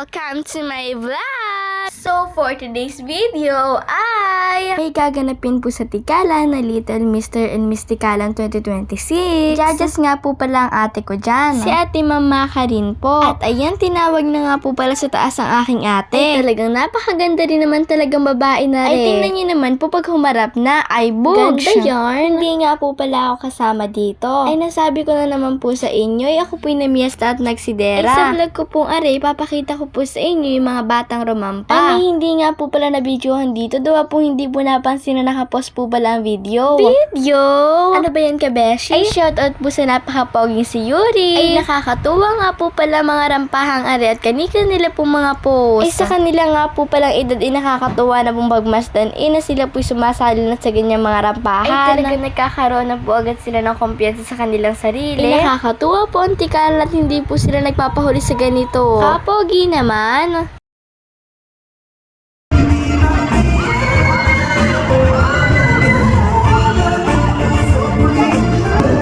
welcome to my vlog! So, for today's video ay may gaganapin po sa Tikalan na Little Mr. and Miss Tikalan 2026. Judges nga po pala ang ate ko dyan. Si ate Mama ka rin po. At ayan, tinawag na nga po pala sa taas ang aking ate. Ay, talagang napakaganda rin naman talagang babae na rin. Ay, tingnan niyo naman po pag humarap na, ay boog. Ganda yarn. Hindi nga po pala ako kasama dito. Ay, nasabi ko na naman po sa inyo, ay ako po'y namiesta at nagsidera. Ay, sa vlog ko pong aray, papakita ko po sa inyo yung mga batang romampa. Ay, hindi nga po pala na-videohan dito. Dawa po hindi po napansin na nakapost po pala ang video. Video? Ano ba yan, kabeshi? Ay, shoutout po sa napakapoging si Yuri. Ay, nakakatuwa nga po pala mga rampahang aray at kanika nila po mga post. Ay, sa kanila nga po palang edad ay nakakatuwa na pong bagmasdan. Na sila po'y sumasali na sa ganyang mga rampahan. Ay, talaga nagkakaroon na po agad sila ng kumpiyansa sa kanilang sarili. Ay, nakakatuwa po ang Tikalan at hindi po sila nagpapahuli sa ganito. Kapogi naman.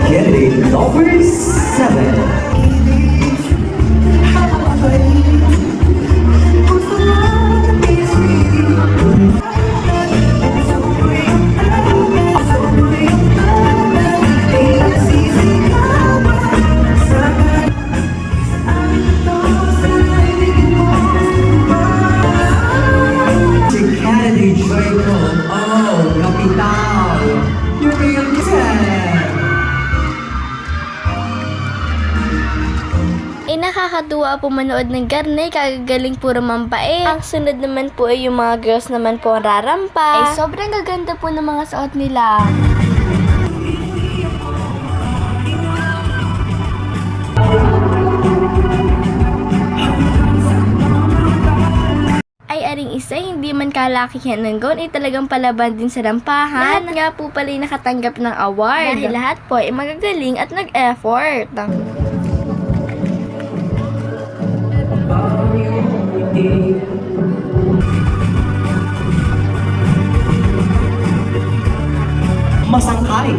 Candidate number 7. Candidate Jacob, oh, kapital, you're real 10. Ay, nakakatuwa po manood ng garne, kagagaling po rumampa Ang sunod naman po ay yung mga girls naman po ang rarampa. Ay, sobrang gaganda po ng mga suot nila. Ay, aring isa, hindi man kalakihan ng gown, ay talagang palaban din sa rampahan. Lahat nga po pala nakatanggap ng award. Dahil lahat po ay magagaling at nag-effort. Masangkay.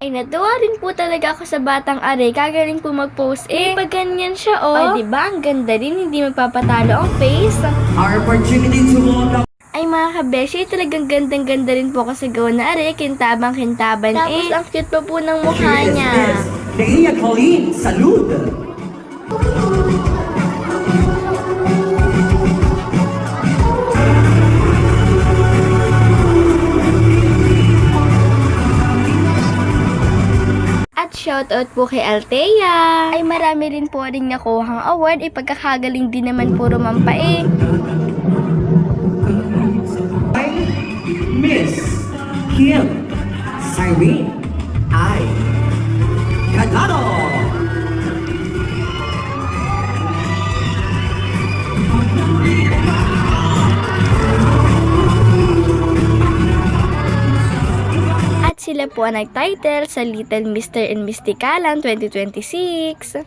Ay, natuwa rin po talaga ako sa batang aray. Kagaling po mag-post pag ganyan siya, oh. Ay, diba? Ang ganda rin. Hindi magpapatalo ang face. Our opportunity to welcome. Ay, mga kabeshi, talagang gandang-ganda rin po kasi gawa na aray. Kintabang-kintaban. Tapos, ang cute pa po ng mukha niya. Naiya Colleen, salud! At shoutout po kay Althea. Ay, marami rin po rin nakuhang award. Ay, pagkakagaling din naman po rumampa Miss Kim Cyrene I. Cadano. At sila po ang nag-title sa Little Mr. and Miss Tikalan 2026.